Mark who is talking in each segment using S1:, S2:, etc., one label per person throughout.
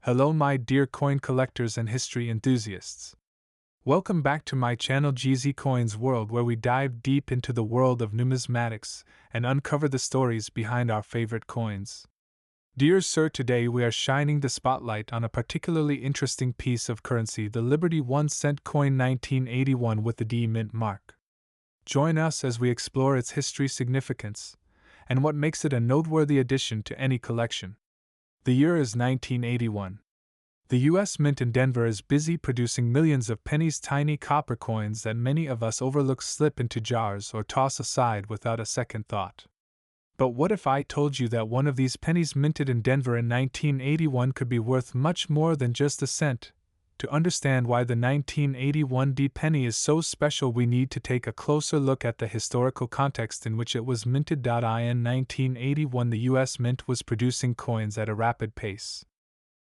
S1: Hello, my dear coin collectors and history enthusiasts. Welcome back to my channel GZ Coins World, where we dive deep into the world of numismatics and uncover the stories behind our favorite coins. Dear sir, today we are shining the spotlight on a particularly interesting piece of currency, the Liberty 1-cent coin 1981 with the D mint mark. Join us as we explore its history, significance, and what makes it a noteworthy addition to any collection. The year is 1981. The U.S. Mint in Denver is busy producing millions of pennies, tiny copper coins that many of us overlook, slip into jars, or toss aside without a second thought. But what if I told you that one of these pennies minted in Denver in 1981 could be worth much more than just a cent? To understand why the 1981 D penny is so special, we need to take a closer look at the historical context in which it was minted. In 1981, the U.S. Mint was producing coins at a rapid pace.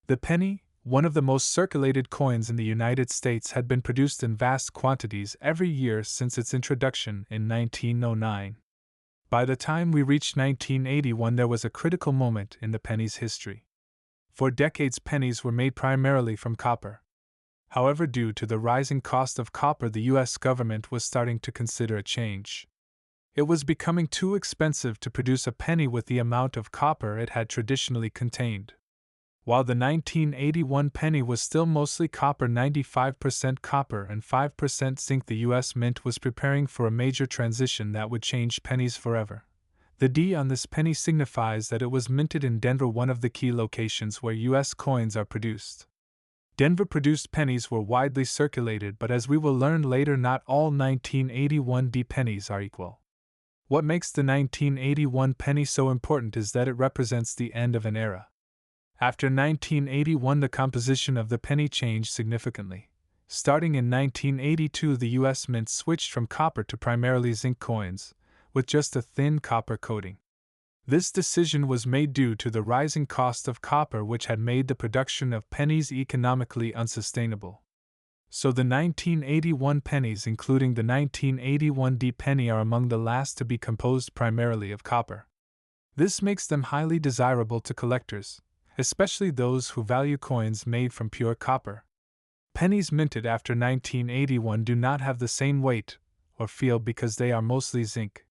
S1: The penny, one of the most circulated coins in the United States, had been produced in vast quantities every year since its introduction in 1909. By the time we reached 1981, there was a critical moment in the penny's history. For decades, pennies were made primarily from copper. However, due to the rising cost of copper, the U.S. government was starting to consider a change. It was becoming too expensive to produce a penny with the amount of copper it had traditionally contained. While the 1981 penny was still mostly copper, 95% copper and 5% zinc, the U.S. Mint was preparing for a major transition that would change pennies forever. The D on this penny signifies that it was minted in Denver, one of the key locations where U.S. coins are produced. Denver-produced pennies were widely circulated, but as we will learn later, not all 1981 D pennies are equal. What makes the 1981 penny so important is that it represents the end of an era. After 1981, the composition of the penny changed significantly. Starting in 1982, the U.S. Mint switched from copper to primarily zinc coins, with just a thin copper coating. This decision was made due to the rising cost of copper, which had made the production of pennies economically unsustainable. So the 1981 pennies, including the 1981 D penny, are among the last to be composed primarily of copper. This makes them highly desirable to collectors, especially those who value coins made from pure copper. Pennies minted after 1981 do not have the same weight or feel because they are mostly zinc.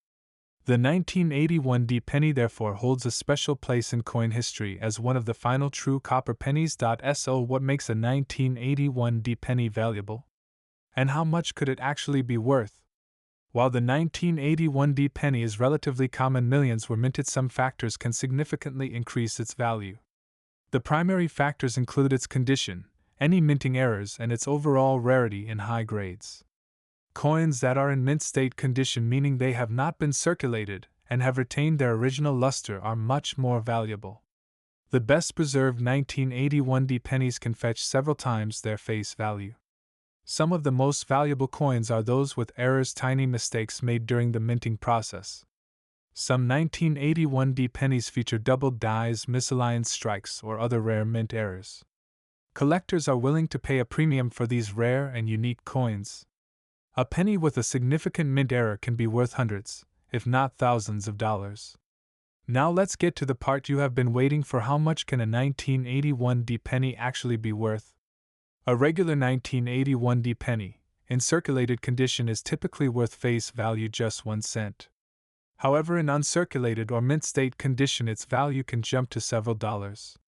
S1: The 1981 D penny therefore holds a special place in coin history as one of the final true copper pennies. So what makes a 1981 D penny valuable? And how much could it actually be worth? While the 1981 D penny is relatively common, millions were minted, some factors can significantly increase its value. The primary factors include its condition, any minting errors, and its overall rarity in high grades. Coins that are in mint state condition, meaning they have not been circulated and have retained their original luster, are much more valuable. The best preserved 1981 D pennies can fetch several times their face value. Some of the most valuable coins are those with errors, tiny mistakes made during the minting process. Some 1981 D pennies feature doubled dies, misaligned strikes, or other rare mint errors. Collectors are willing to pay a premium for these rare and unique coins. A penny with a significant mint error can be worth hundreds, if not thousands of dollars. Now let's get to the part you have been waiting for. How much can a 1981 D penny actually be worth? A regular 1981 D penny, in circulated condition, is typically worth face value just 1 cent. However, in uncirculated or mint state condition, its value can jump to several dollars.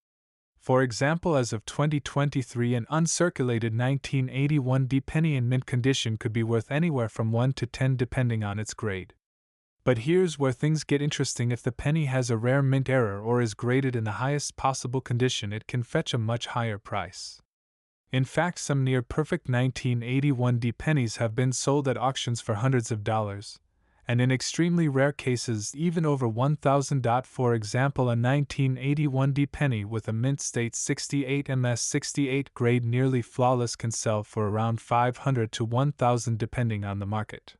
S1: For example, as of 2023, an uncirculated 1981 D penny in mint condition could be worth anywhere from 1 to 10 depending on its grade. But here's where things get interesting. If the penny has a rare mint error or is graded in the highest possible condition, it can fetch a much higher price. In fact, some near-perfect 1981 D pennies have been sold at auctions for hundreds of dollars, and in extremely rare cases even over $1,000. For example, a 1981 D penny with a mint state 68 ms 68 grade nearly flawless can sell for around $500 to $1,000 depending on the market.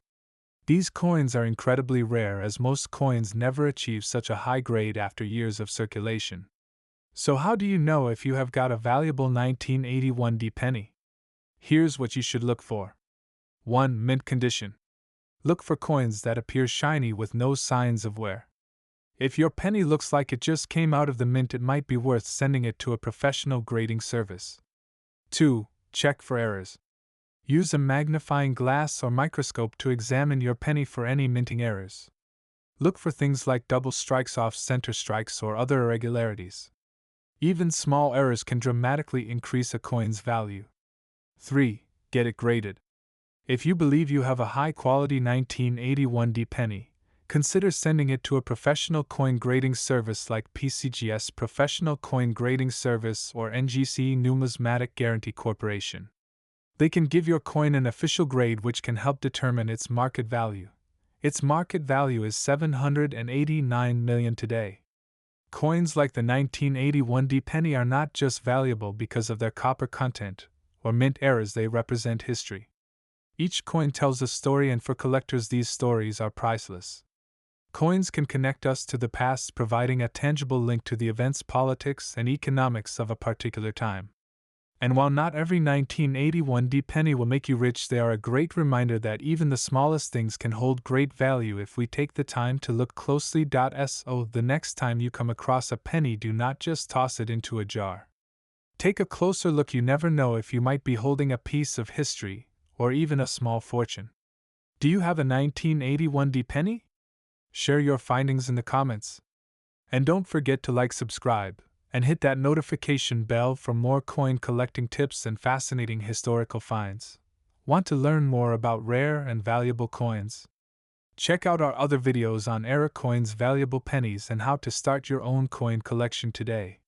S1: These coins are incredibly rare, as most coins never achieve such a high grade after years of circulation. So how do you know if you have got a valuable 1981 D penny? Here's what you should look for. 1. Mint condition. Look for coins that appear shiny with no signs of wear. If your penny looks like it just came out of the mint, it might be worth sending it to a professional grading service. 2. Check for errors. Use a magnifying glass or microscope to examine your penny for any minting errors. Look for things like double strikes, off-center strikes, or other irregularities. Even small errors can dramatically increase a coin's value. 3. Get it graded. If you believe you have a high-quality 1981D penny, consider sending it to a professional coin grading service like PCGS Professional Coin Grading Service or NGC Numismatic Guarantee Corporation. They can give your coin an official grade which can help determine its market value. Its market value is $789 million today. Coins like the 1981D penny are not just valuable because of their copper content or mint errors, they represent history. Each coin tells a story, and for collectors these stories are priceless. Coins can connect us to the past, providing a tangible link to the events, politics, and economics of a particular time. And while not every 1981D penny will make you rich, they are a great reminder that even the smallest things can hold great value if we take the time to look closely. So the next time you come across a penny, do not just toss it into a jar. Take a closer look. You never know if you might be holding a piece of history or even a small fortune. Do you have a 1981D penny? Share your findings in the comments. And don't forget to like, subscribe, and hit that notification bell for more coin collecting tips and fascinating historical finds. Want to learn more about rare and valuable coins? Check out our other videos on era coins, valuable pennies, and how to start your own coin collection today.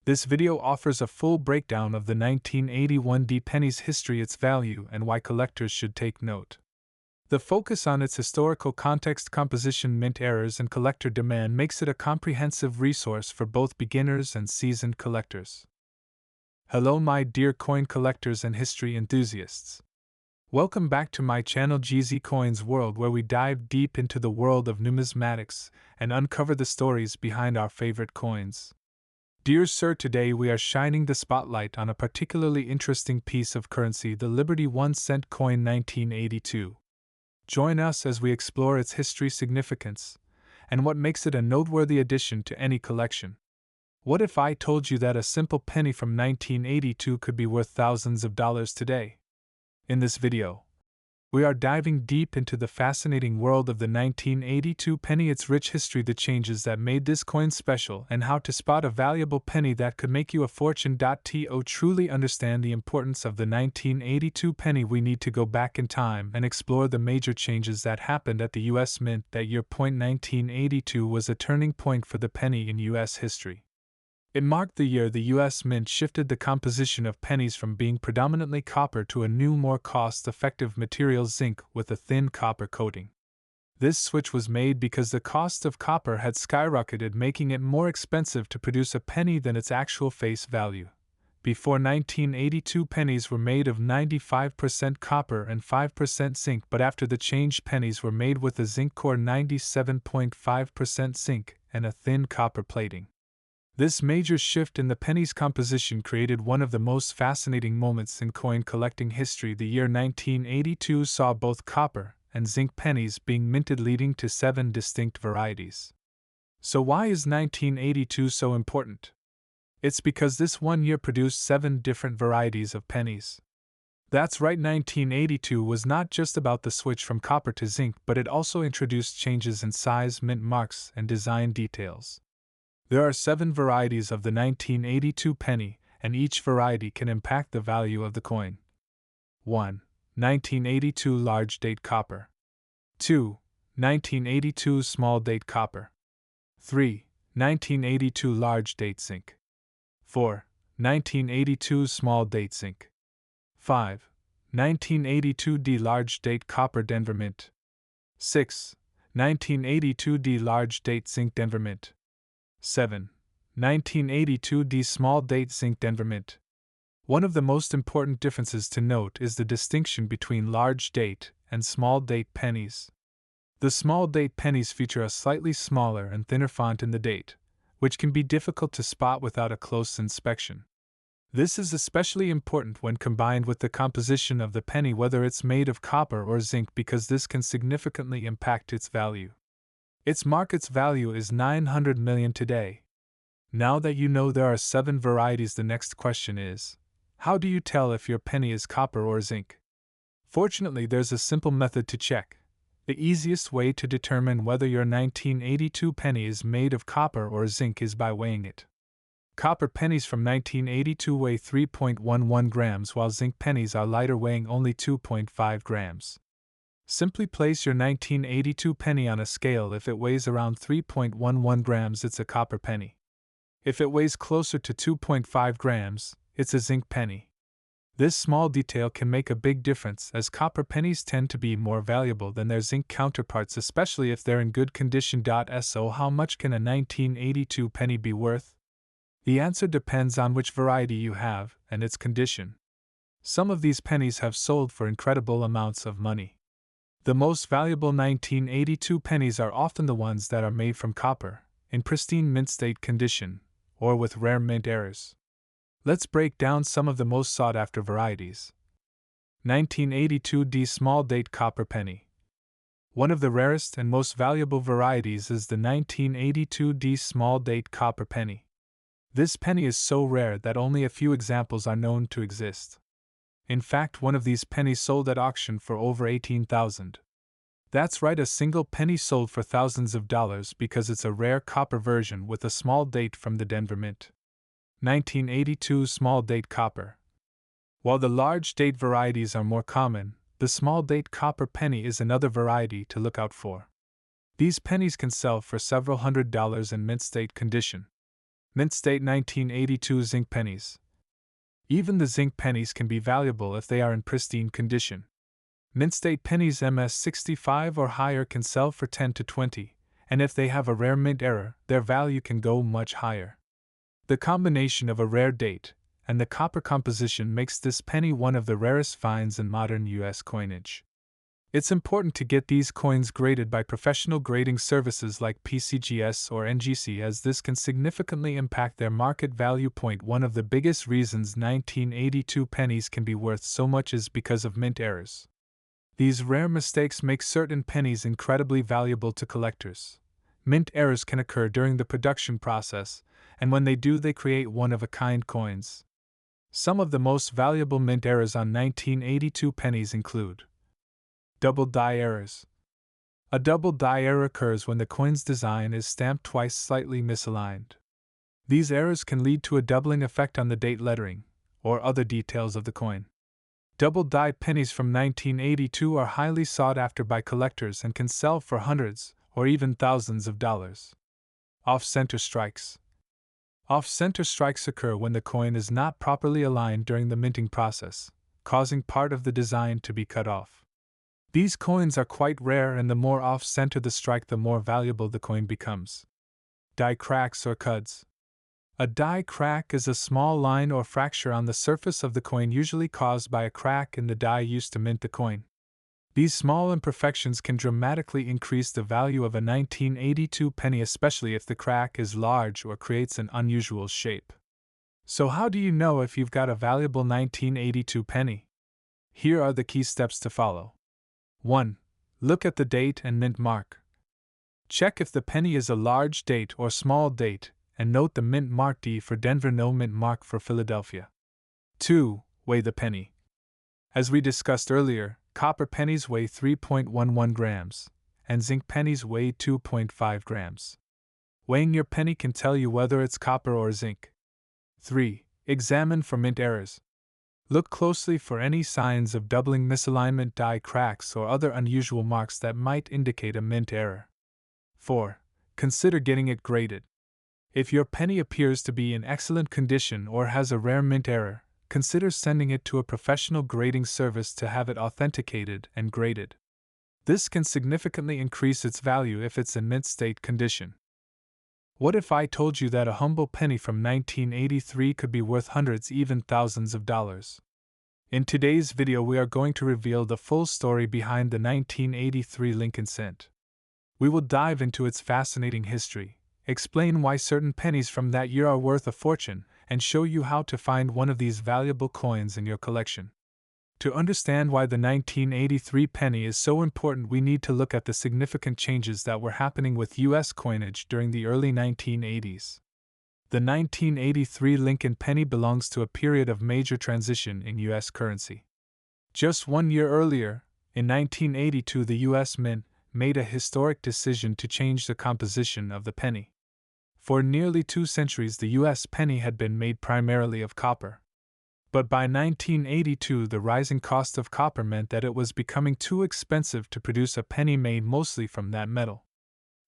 S1: This video offers a full breakdown of the 1981D penny's history, its value, and why collectors should take note. The focus on its historical context, composition, mint errors, and collector demand makes it a comprehensive resource for both beginners and seasoned collectors. Hello my dear coin collectors and history enthusiasts. Welcome back to my channel GZ Coins World, where we dive deep into the world of numismatics and uncover the stories behind our favorite coins. Dear sir, today we are shining the spotlight on a particularly interesting piece of currency, the Liberty 1-cent coin 1982. Join us as we explore its history, significance, and what makes it a noteworthy addition to any collection. What if I told you that a simple penny from 1982 could be worth thousands of dollars today? In this video, we are diving deep into the fascinating world of the 1982 penny, its rich history, the changes that made this coin special, and how to spot a valuable penny that could make you a fortune. To truly understand the importance of the 1982 penny, we need to go back in time and explore the major changes that happened at the U.S. Mint that year. 1982 was a turning point for the penny in U.S. history. It marked the year the U.S. Mint shifted the composition of pennies from being predominantly copper to a new, more cost-effective material, zinc, with a thin copper coating. This switch was made because the cost of copper had skyrocketed, making it more expensive to produce a penny than its actual face value. Before 1982, pennies were made of 95% copper and 5% zinc, but after the change, pennies were made with a zinc core, 97.5% zinc, and a thin copper plating. This major shift in the penny's composition created one of the most fascinating moments in coin collecting history. The year 1982 saw both copper and zinc pennies being minted, leading to 7 distinct varieties. So why is 1982 so important? It's because this one year produced 7 different varieties of pennies. That's right, 1982 was not just about the switch from copper to zinc, but it also introduced changes in size, mint marks, and design details. There are 7 varieties of the 1982 penny, and each variety can impact the value of the coin. 1. 1982 large date copper. 2. 1982 small date copper. 3. 1982 large date zinc. 4. 1982 small date zinc. 5. 1982D large date copper Denver Mint. 6. 1982D large date zinc Denver Mint. 7. 1982D small date zinc Denver Mint. One of the most important differences to note is the distinction between large date and small date pennies. The small date pennies feature a slightly smaller and thinner font in the date, which can be difficult to spot without a close inspection. This is especially important when combined with the composition of the penny, whether it's made of copper or zinc, because this can significantly impact its value. Its market's value is 900 million today. Now that you know there are 7 varieties, the next question is, how do you tell if your penny is copper or zinc? Fortunately, there's a simple method to check. The easiest way to determine whether your 1982 penny is made of copper or zinc is by weighing it. Copper pennies from 1982 weigh 3.11 grams, while zinc pennies are lighter, weighing only 2.5 grams. Simply place your 1982 penny on a scale. If it weighs around 3.11 grams, it's a copper penny. If it weighs closer to 2.5 grams, it's a zinc penny. This small detail can make a big difference, as copper pennies tend to be more valuable than their zinc counterparts, especially if they're in good condition. So, how much can a 1982 penny be worth? The answer depends on which variety you have and its condition. Some of these pennies have sold for incredible amounts of money. The most valuable 1982 pennies are often the ones that are made from copper, in pristine mint state condition, or with rare mint errors. Let's break down some of the most sought-after varieties. 1982D Small Date Copper Penny. One of the rarest and most valuable varieties is the 1982D Small Date Copper Penny. This penny is so rare that only a few examples are known to exist. In fact, one of these pennies sold at auction for over $18,000. That's right, a single penny sold for thousands of dollars because it's a rare copper version with a small date from the Denver Mint. 1982 Small Date Copper. While the large date varieties are more common, the small date copper penny is another variety to look out for. These pennies can sell for several $100s in mint state condition. Mint state 1982 Zinc Pennies. Even the zinc pennies can be valuable if they are in pristine condition. Mint state pennies MS65 or higher can sell for 10 to 20, and if they have a rare mint error, their value can go much higher. The combination of a rare date and the copper composition makes this penny one of the rarest finds in modern U.S. coinage. It's important to get these coins graded by professional grading services like PCGS or NGC, as this can significantly impact their market value. One of the biggest reasons 1982 pennies can be worth so much is because of mint errors. These rare mistakes make certain pennies incredibly valuable to collectors. Mint errors can occur during the production process, and when they do, they create one-of-a-kind coins. Some of the most valuable mint errors on 1982 pennies include: double die errors. A double die error occurs when the coin's design is stamped twice, slightly misaligned. These errors can lead to a doubling effect on the date lettering, or other details of the coin. Double die pennies from 1982 are highly sought after by collectors and can sell for hundreds, or even thousands of dollars. Off-center strikes. Off-center strikes occur when the coin is not properly aligned during the minting process, causing part of the design to be cut off. These coins are quite rare, and the more off-center the strike, the more valuable the coin becomes. Die cracks or cuds. A die crack is a small line or fracture on the surface of the coin, usually caused by a crack in the die used to mint the coin. These small imperfections can dramatically increase the value of a 1982 penny, especially if the crack is large or creates an unusual shape. So how do you know if you've got a valuable 1982 penny? Here are the key steps to follow. 1. Look at the date and mint mark. Check if the penny is a large date or small date, and note the mint mark D for Denver, no mint mark for Philadelphia. 2. Weigh the penny. As we discussed earlier, copper pennies weigh 3.11 grams, and zinc pennies weigh 2.5 grams. Weighing your penny can tell you whether it's copper or zinc. 3. Examine for mint errors. Look closely for any signs of doubling, misalignment, die cracks, or other unusual marks that might indicate a mint error. 4. Consider getting it graded. If your penny appears to be in excellent condition or has a rare mint error, consider sending it to a professional grading service to have it authenticated and graded. This can significantly increase its value if it's in mint state condition. What if I told you that a humble penny from 1983 could be worth hundreds, even thousands of dollars? In today's video, we are going to reveal the full story behind the 1983 Lincoln cent. We will dive into its fascinating history, explain why certain pennies from that year are worth a fortune, and show you how to find one of these valuable coins in your collection. To understand why the 1983 penny is so important, we need to look at the significant changes that were happening with U.S. coinage during the early 1980s. The 1983 Lincoln penny belongs to a period of major transition in U.S. currency. Just 1 year earlier, in 1982, the U.S. Mint made a historic decision to change the composition of the penny. For nearly 2 centuries, the U.S. penny had been made primarily of copper. But by 1982, the rising cost of copper meant that it was becoming too expensive to produce a penny made mostly from that metal.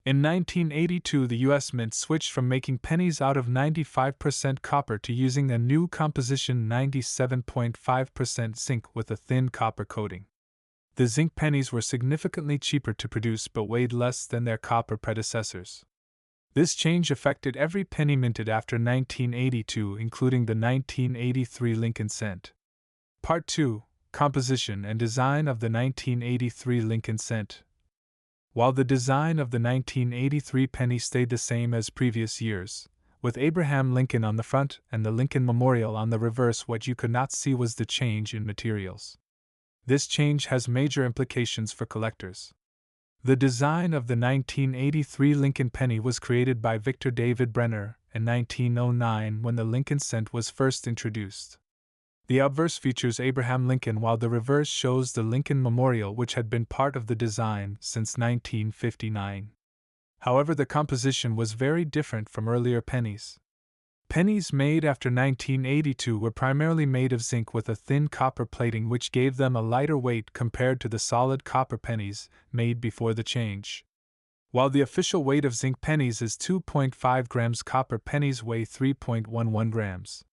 S1: In 1982, the U.S. Mint switched from making pennies out of 95% copper to using a new composition 97.5% zinc with a thin copper coating. The zinc pennies were significantly cheaper to produce but weighed less than their copper predecessors. This change affected every penny minted after 1982, including the 1983 Lincoln cent. Part 2: Composition and Design of the 1983 Lincoln cent. While the design of the 1983 penny stayed the same as previous years, with Abraham Lincoln on the front and the Lincoln Memorial on the reverse, what you could not see was the change in materials. This change has major implications for collectors. The design of the 1983 Lincoln penny was created by Victor David Brenner in 1909 when the Lincoln cent was first introduced. The obverse features Abraham Lincoln while the reverse shows the Lincoln Memorial, which had been part of the design since 1959. However, the composition was very different from earlier pennies. Pennies made after 1982 were primarily made of zinc with a thin copper plating, which gave them a lighter weight compared to the solid copper pennies made before the change. While the official weight of zinc pennies is 2.5 grams, copper pennies weigh 3.11 grams.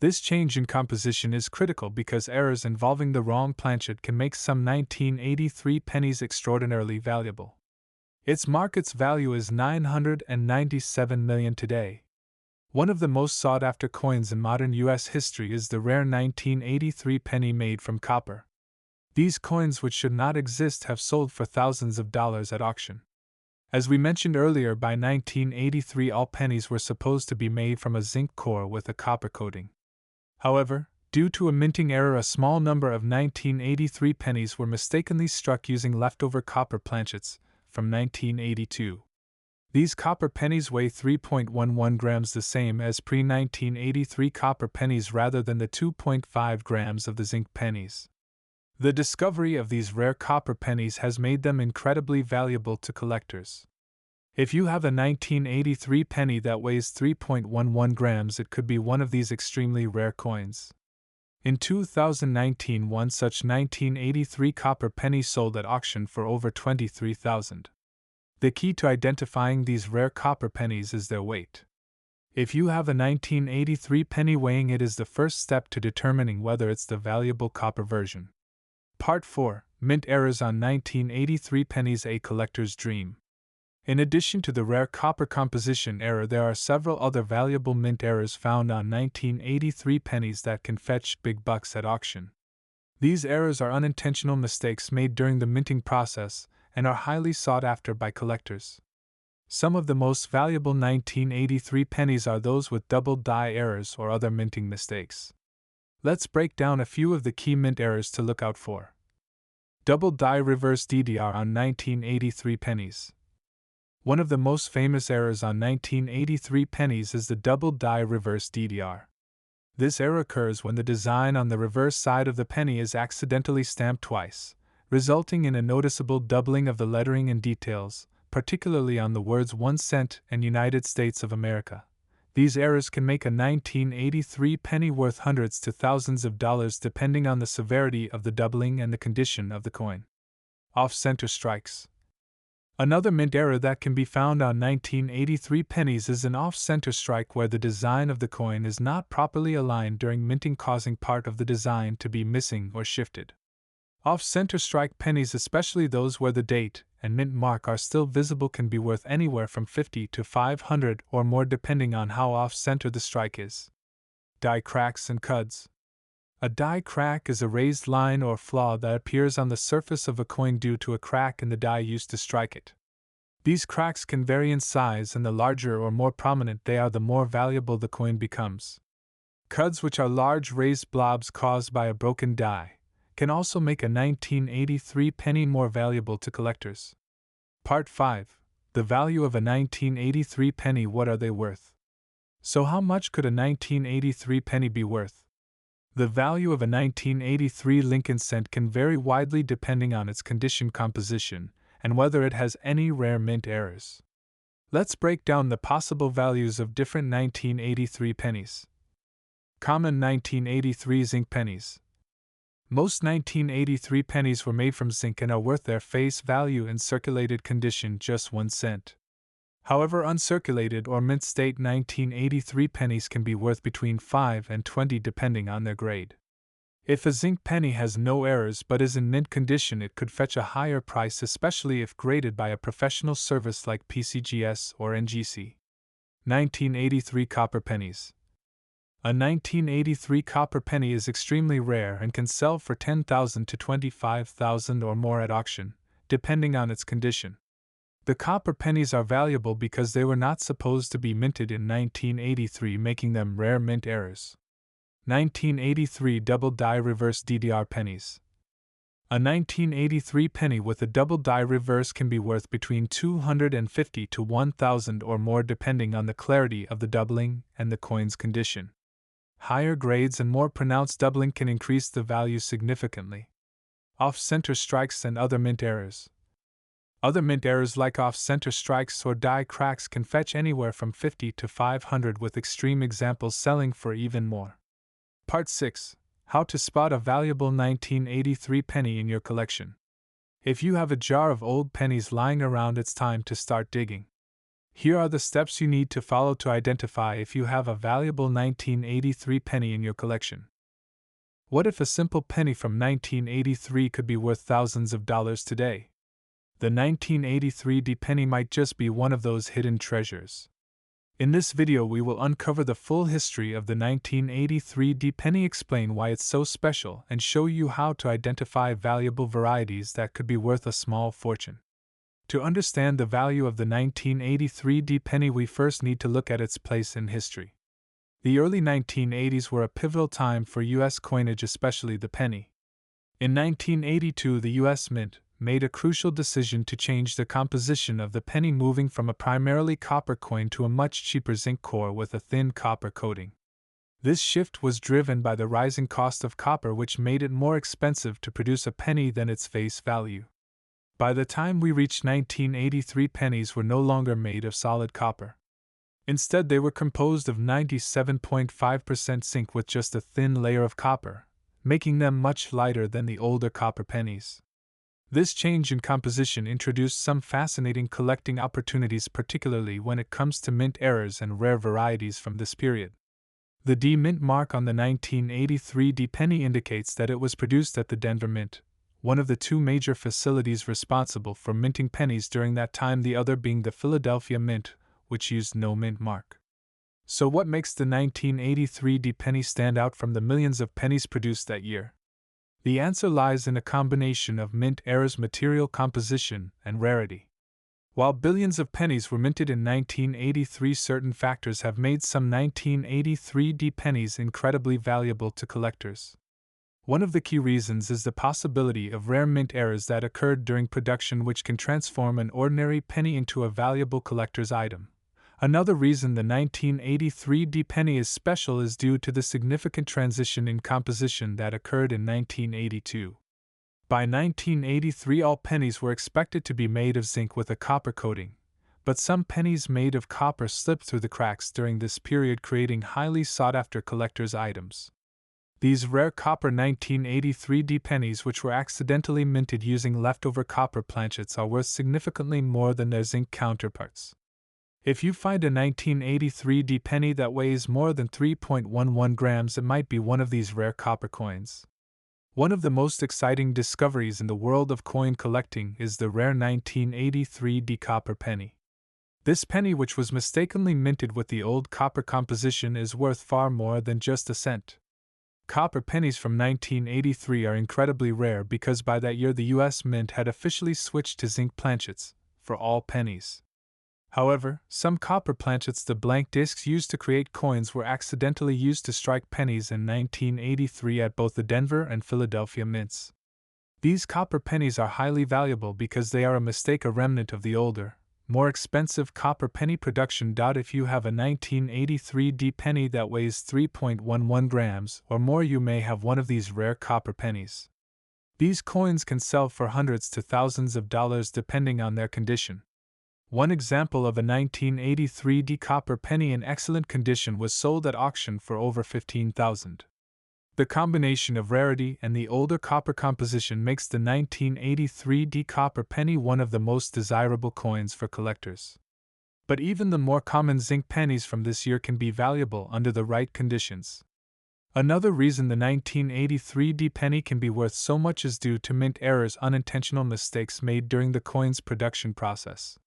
S1: This change in composition is critical because errors involving the wrong planchet can make some 1983 pennies extraordinarily valuable. Its market value is $997 million today. One of the most sought-after coins in modern U.S. history is the rare 1983 penny made from copper. These coins, which should not exist, have sold for thousands of dollars at auction. As we mentioned earlier, by 1983 all pennies were supposed to be made from a zinc core with a copper coating. However, due to a minting error, a small number of 1983 pennies were mistakenly struck using leftover copper planchets from 1982. These copper pennies weigh 3.11 grams, the same as pre-1983 copper pennies rather than the 2.5 grams of the zinc pennies. The discovery of these rare copper pennies has made them incredibly valuable to collectors. If you have a 1983 penny that weighs 3.11 grams, it could be one of these extremely rare coins. In 2019, one such 1983 copper penny sold at auction for over $23,000. The key to identifying these rare copper pennies is their weight. If you have a 1983 penny, weighing it is the first step to determining whether it's the valuable copper version. Part 4: Mint Errors on 1983 Pennies, a Collector's Dream. In addition to the rare copper composition error, there are several other valuable mint errors found on 1983 pennies that can fetch big bucks at auction. These errors are unintentional mistakes made during the minting process and are highly sought after by collectors. Some of the most valuable 1983 pennies are those with double die errors or other minting mistakes. Let's break down a few of the key mint errors to look out for. Double die reverse DDR on 1983 pennies. One of the most famous errors on 1983 pennies is the double die reverse DDR. This error occurs when the design on the reverse side of the penny is accidentally stamped twice, resulting in a noticeable doubling of the lettering and details, particularly on the words 1 cent and United States of America. These errors can make a 1983 penny worth hundreds to thousands of dollars depending on the severity of the doubling and the condition of the coin. Off-center strikes. Another mint error that can be found on 1983 pennies is an off-center strike where the design of the coin is not properly aligned during minting, causing part of the design to be missing or shifted. Off-center strike pennies, especially those where the date and mint mark are still visible, can be worth anywhere from $50 to $500 or more depending on how off-center the strike is. Die cracks and cuds. A die crack is a raised line or flaw that appears on the surface of a coin due to a crack in the die used to strike it. These cracks can vary in size, and the larger or more prominent they are, the more valuable the coin becomes. Cuds, which are large raised blobs caused by a broken die, can also make a 1983 penny more valuable to collectors. Part 5. The value of a 1983 penny. What are they worth? So how much could a 1983 penny be worth? The value of a 1983 Lincoln cent can vary widely depending on its condition, composition, and whether it has any rare mint errors. Let's break down the possible values of different 1983 pennies. Common 1983 zinc pennies. Most 1983 pennies were made from zinc and are worth their face value in circulated condition, just 1 cent. However, uncirculated or mint state 1983 pennies can be worth between 5 and 20 depending on their grade. If a zinc penny has no errors but is in mint condition, it could fetch a higher price, especially if graded by a professional service like PCGS or NGC. 1983 copper pennies. A 1983 copper penny is extremely rare and can sell for $10,000 to $25,000 or more at auction, depending on its condition. The copper pennies are valuable because they were not supposed to be minted in 1983, making them rare mint errors. 1983 double die reverse DDR pennies. A 1983 penny with a double die reverse can be worth between $250 to $1,000 or more depending on the clarity of the doubling and the coin's condition. Higher grades and more pronounced doubling can increase the value significantly. Off-center strikes and other mint errors. Other mint errors like off-center strikes or die cracks can fetch anywhere from $50 to $500, with extreme examples selling for even more. Part 6. How to spot a valuable 1983 penny in your collection. If you have a jar of old pennies lying around, it's time to start digging. Here are the steps you need to follow to identify if you have a valuable 1983 penny in your collection. What if a simple penny from 1983 could be worth thousands of dollars today? The 1983 D penny might just be one of those hidden treasures. In this video, we will uncover the full history of the 1983 D penny, explain why it's so special, and show you how to identify valuable varieties that could be worth a small fortune. To understand the value of the 1983 D penny, we first need to look at its place in history. The early 1980s were a pivotal time for U.S. coinage, especially the penny. In 1982, the U.S. Mint made a crucial decision to change the composition of the penny, moving from a primarily copper coin to a much cheaper zinc core with a thin copper coating. This shift was driven by the rising cost of copper, which made it more expensive to produce a penny than its face value. By the time we reached 1983, pennies were no longer made of solid copper. Instead, they were composed of 97.5% zinc with just a thin layer of copper, making them much lighter than the older copper pennies. This change in composition introduced some fascinating collecting opportunities, particularly when it comes to mint errors and rare varieties from this period. The D Mint mark on the 1983 D penny indicates that it was produced at the Denver Mint, one of the two major facilities responsible for minting pennies during that time, the other being the Philadelphia Mint, which used no mint mark. So what makes the 1983 D penny stand out from the millions of pennies produced that year? The answer lies in a combination of mint errors, material composition, and rarity. While billions of pennies were minted in 1983, certain factors have made some 1983 D pennies incredibly valuable to collectors. One of the key reasons is the possibility of rare mint errors that occurred during production, which can transform an ordinary penny into a valuable collector's item. Another reason the 1983 D penny is special is due to the significant transition in composition that occurred in 1982. By 1983, all pennies were expected to be made of zinc with a copper coating, but some pennies made of copper slipped through the cracks during this period, creating highly sought-after collector's items. These rare copper 1983 D pennies, which were accidentally minted using leftover copper planchets, are worth significantly more than their zinc counterparts. If you find a 1983 D penny that weighs more than 3.11 grams, it might be one of these rare copper coins. One of the most exciting discoveries in the world of coin collecting is the rare 1983 D copper penny. This penny, which was mistakenly minted with the old copper composition, is worth far more than just a cent. Copper pennies from 1983 are incredibly rare because by that year the U.S. Mint had officially switched to zinc planchets for all pennies. However, some copper planchets, the blank discs used to create coins, were accidentally used to strike pennies in 1983 at both the Denver and Philadelphia mints. These copper pennies are highly valuable because they are a mistake, a remnant of the older, more expensive copper penny production. If you have a 1983 D penny that weighs 3.11 grams or more, you may have one of these rare copper pennies. These coins can sell for hundreds to thousands of dollars depending on their condition. One example of a 1983 D copper penny in excellent condition was sold at auction for over $15,000. The combination of rarity and the older copper composition makes the 1983 D copper penny one of the most desirable coins for collectors. But even the more common zinc pennies from this year can be valuable under the right conditions. Another reason the 1983 D penny can be worth so much is due to mint errors, unintentional mistakes made during the coin's production process.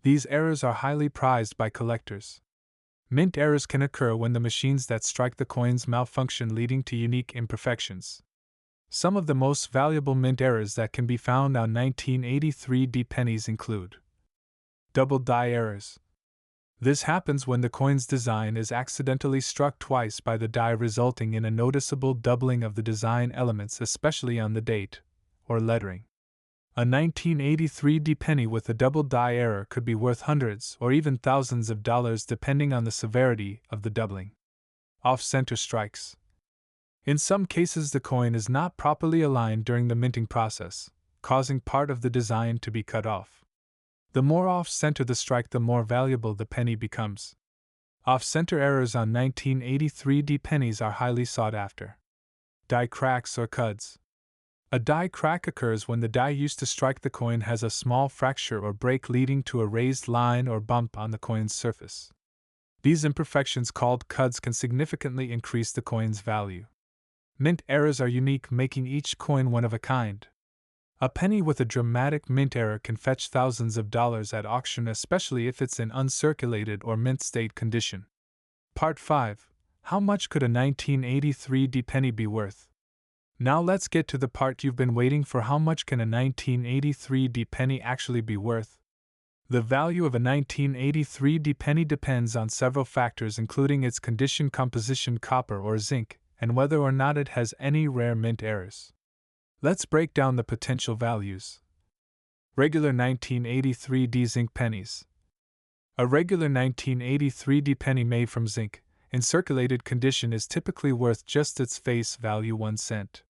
S1: These errors are highly prized by collectors. Mint errors can occur when the machines that strike the coins malfunction, leading to unique imperfections. Some of the most valuable mint errors that can be found on 1983 D pennies include double die errors. This happens when the coin's design is accidentally struck twice by the die, resulting in a noticeable doubling of the design elements, especially on the date or lettering. A 1983 D penny with a double die error could be worth hundreds or even thousands of dollars depending on the severity of the doubling. Off-center strikes. In some cases, the coin is not properly aligned during the minting process, causing part of the design to be cut off. The more off-center the strike, the more valuable the penny becomes. Off-center errors on 1983 D pennies are highly sought after. Die cracks or cuds. A die crack occurs when the die used to strike the coin has a small fracture or break, leading to a raised line or bump on the coin's surface. These imperfections, called cuds, can significantly increase the coin's value. Mint errors are unique, making each coin one of a kind. A penny with a dramatic mint error can fetch thousands of dollars at auction, especially if it's in uncirculated or mint state condition. Part 5. How much could a 1983 D penny be worth? Now let's get to the part you've been waiting for. How much can a 1983 D penny actually be worth? The value of a 1983 D penny depends on several factors, including its condition, composition, copper or zinc, and whether or not it has any rare mint errors. Let's break down the potential values. Regular 1983 D zinc pennies. A regular 1983 D penny made from zinc, in circulated condition, is typically worth just its face value, 1 cent.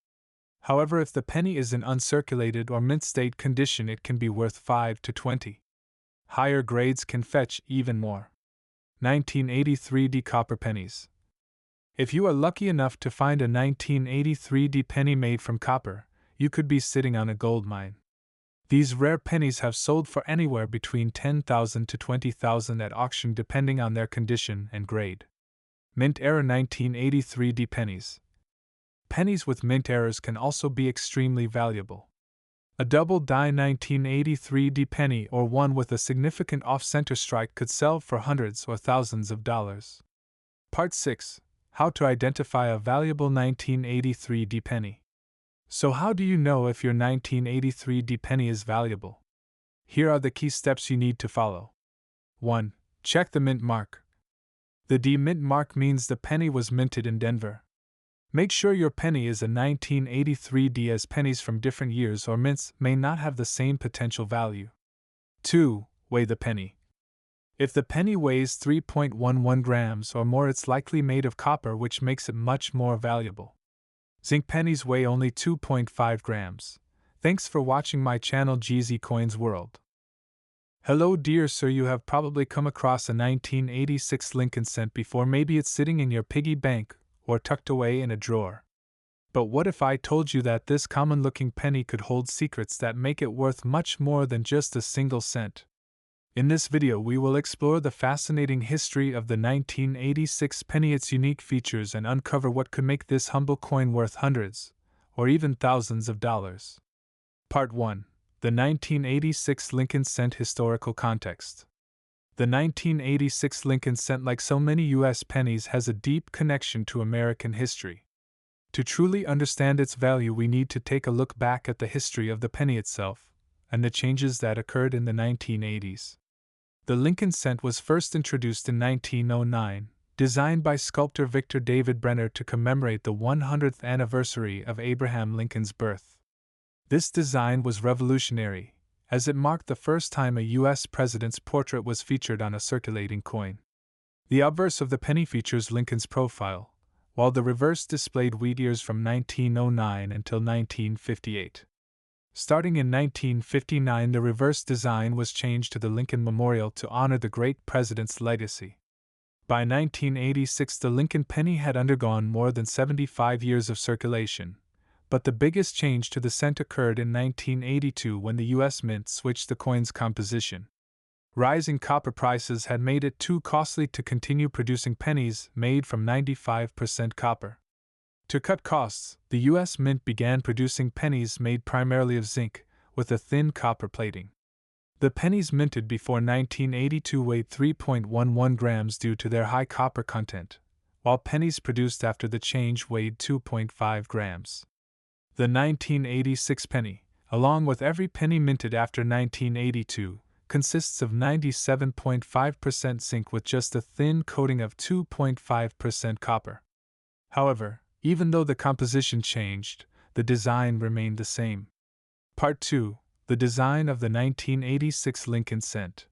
S1: However, if the penny is in uncirculated or mint state condition, it can be worth 5 to 20. Higher grades can fetch even more. 1983 D copper pennies. If you are lucky enough to find a 1983 D penny made from copper, you could be sitting on a gold mine. These rare pennies have sold for anywhere between $10,000 to $20,000 at auction, depending on their condition and grade. Mint error 1983 D pennies. Pennies with mint errors can also be extremely valuable. A double die 1983 D penny, or one with a significant off-center strike, could sell for hundreds or thousands of dollars. Part 6. How to identify a valuable 1983 D penny. So how do you know if your 1983 D penny is valuable? Here are the key steps you need to follow. 1. Check the mint mark. The D mint mark means the penny was minted in Denver. Make sure your penny is a 1983 D, as pennies from different years or mints may not have the same potential value. 2. Weigh the penny. If the penny weighs 3.11 grams or more, it's likely made of copper, which makes it much more valuable. Zinc pennies weigh only 2.5 grams. Thanks for watching my channel GZ Coins World. Hello dear sir, you have probably come across a 1986 Lincoln cent before. Maybe it's sitting in your piggy bank or tucked away in a drawer. But what if I told you that this common-looking penny could hold secrets that make it worth much more than just a single cent? In this video we will explore the fascinating history of the 1986 penny, its unique features, and uncover what could make this humble coin worth hundreds, or even thousands of dollars. Part 1. The 1986 Lincoln Cent Historical Context. The 1986 Lincoln cent, like so many U.S. pennies, has a deep connection to American history. To truly understand its value, we need to take a look back at the history of the penny itself, and the changes that occurred in the 1980s. The Lincoln cent was first introduced in 1909, designed by sculptor Victor David Brenner to commemorate the 100th anniversary of Abraham Lincoln's birth. This design was revolutionary, as it marked the first time a U.S. president's portrait was featured on a circulating coin. The obverse of the penny features Lincoln's profile, while the reverse displayed wheat ears from 1909 until 1958. Starting in 1959, the reverse design was changed to the Lincoln Memorial to honor the great president's legacy. By 1986, the Lincoln penny had undergone more than 75 years of circulation, but the biggest change to the cent occurred in 1982 when the U.S. Mint switched the coin's composition. Rising copper prices had made it too costly to continue producing pennies made from 95% copper. To cut costs, the U.S. Mint began producing pennies made primarily of zinc, with a thin copper plating. The pennies minted before 1982 weighed 3.11 grams due to their high copper content, while pennies produced after the change weighed 2.5 grams. The 1986 penny, along with every penny minted after 1982, consists of 97.5% zinc with just a thin coating of 2.5% copper. However, even though the composition changed, the design remained the same. Part 2. The design of the 1986 Lincoln cent.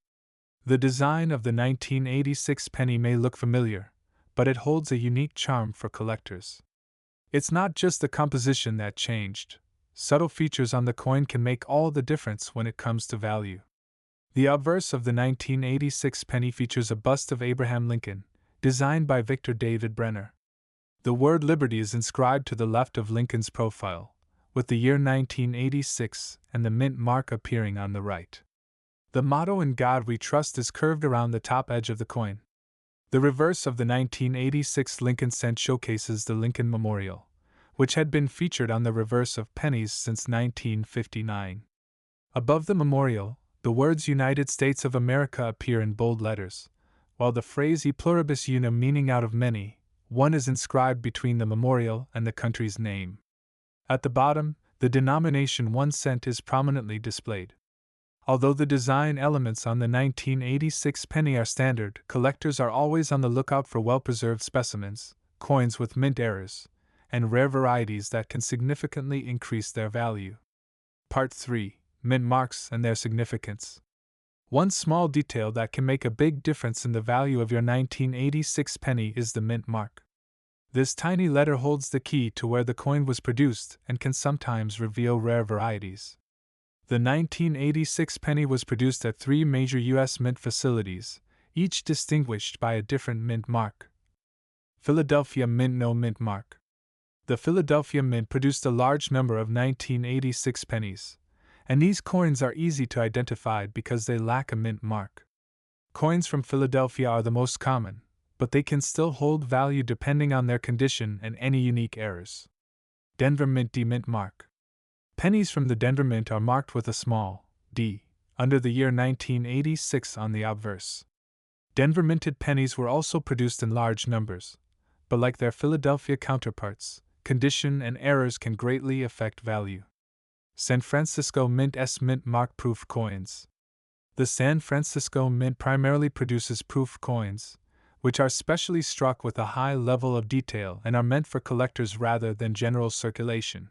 S1: The design of the 1986 penny may look familiar, but it holds a unique charm for collectors. It's not just the composition that changed. Subtle features on the coin can make all the difference when it comes to value. The obverse of the 1986 penny features a bust of Abraham Lincoln, designed by Victor David Brenner. The word liberty is inscribed to the left of Lincoln's profile, with the year 1986 and the mint mark appearing on the right. The motto "In God We Trust" is curved around the top edge of the coin. The reverse of the 1986 Lincoln cent showcases the Lincoln Memorial, which had been featured on the reverse of pennies since 1959. Above the memorial, the words United States of America appear in bold letters, while the phrase E pluribus unum, meaning out of many, one, is inscribed between the memorial and the country's name. At the bottom, the denomination 1 cent is prominently displayed. Although the design elements on the 1986 penny are standard, collectors are always on the lookout for well-preserved specimens, coins with mint errors, and rare varieties that can significantly increase their value. Part 3. Mint marks and their significance. One small detail that can make a big difference in the value of your 1986 penny is the mint mark. This tiny letter holds the key to where the coin was produced and can sometimes reveal rare varieties. The 1986 penny was produced at 3 major U.S. mint facilities, each distinguished by a different mint mark. Philadelphia Mint. No mint mark. The Philadelphia Mint produced a large number of 1986 pennies, and these coins are easy to identify because they lack a mint mark. Coins from Philadelphia are the most common, but they can still hold value depending on their condition and any unique errors. Denver Mint. D mint mark. Pennies from the Denver Mint are marked with a small d under the year 1986 on the obverse. Denver minted pennies were also produced in large numbers, but like their Philadelphia counterparts, condition and errors can greatly affect value. San Francisco Mint. S mint mark proof coins. The San Francisco Mint primarily produces proof coins, which are specially struck with a high level of detail and are meant for collectors rather than general circulation.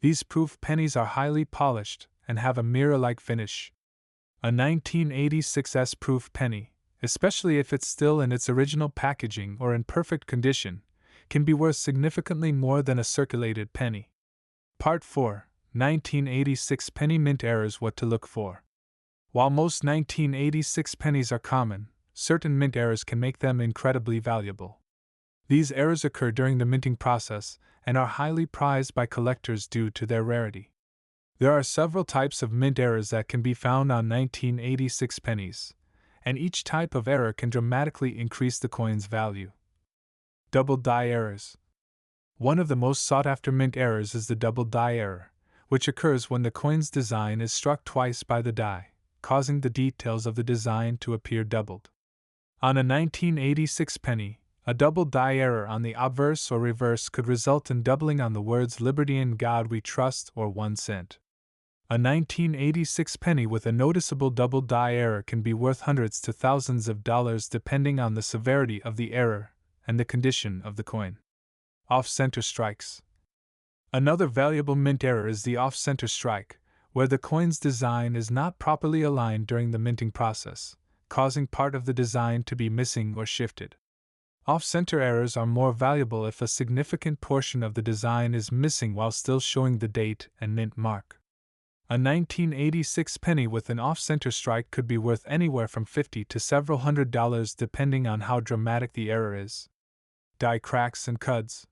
S1: These proof pennies are highly polished and have a mirror-like finish. A 1986 S proof penny, especially if it's still in its original packaging or in perfect condition, can be worth significantly more than a circulated penny. Part 4. 1986 Penny Mint Errors. What to look for. While most 1986 pennies are common, certain mint errors can make them incredibly valuable. These errors occur during the minting process and are highly prized by collectors due to their rarity. There are several types of mint errors that can be found on 1986 pennies, and each type of error can dramatically increase the coin's value. Double die errors. One of the most sought-after mint errors is the double die error, which occurs when the coin's design is struck twice by the die, causing the details of the design to appear doubled. On a 1986 penny, a double die error on the obverse or reverse could result in doubling on the words "Liberty in God We Trust" or 1 cent. A 1986 penny with a noticeable double die error can be worth hundreds to thousands of dollars depending on the severity of the error and the condition of the coin. Off-center strikes. Another valuable mint error is the off-center strike, where the coin's design is not properly aligned during the minting process, causing part of the design to be missing or shifted. Off-center errors are more valuable if a significant portion of the design is missing while still showing the date and mint mark. A 1986 penny with an off-center strike could be worth anywhere from $50 to several $100 depending on how dramatic the error is. Die cracks and cuds.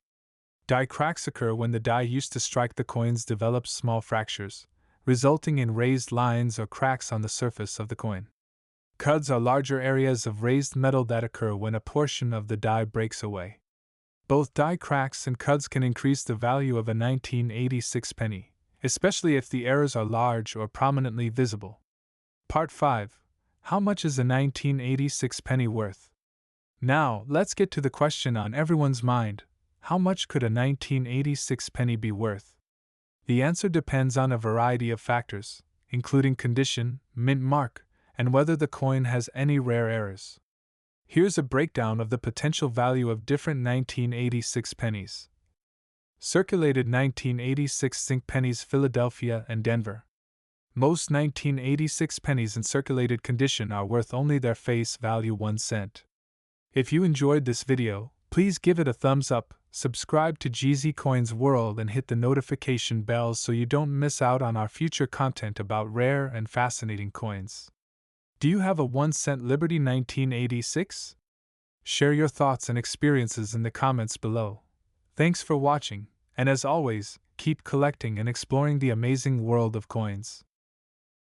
S1: Die cracks occur when the die used to strike the coins develops small fractures, resulting in raised lines or cracks on the surface of the coin. Cuds are larger areas of raised metal that occur when a portion of the die breaks away. Both die cracks and cuds can increase the value of a 1986 penny, especially if the errors are large or prominently visible. Part 5. How much is a 1986 penny worth? Now, let's get to the question on everyone's mind: how much could a 1986 penny be worth? The answer depends on a variety of factors, including condition, mint mark, and whether the coin has any rare errors. Here's a breakdown of the potential value of different 1986 pennies. Circulated 1986 zinc pennies, Philadelphia and Denver. Most 1986 pennies in circulated condition are worth only their face value 1 cent. If you enjoyed this video, please give it a thumbs up, subscribe to GZ Coins World and hit the notification bell so you don't miss out on our future content about rare and fascinating coins. Do you have a 1 cent Liberty 1986? Share your thoughts and experiences in the comments below. Thanks for watching, and as always, keep collecting and exploring the amazing world of coins.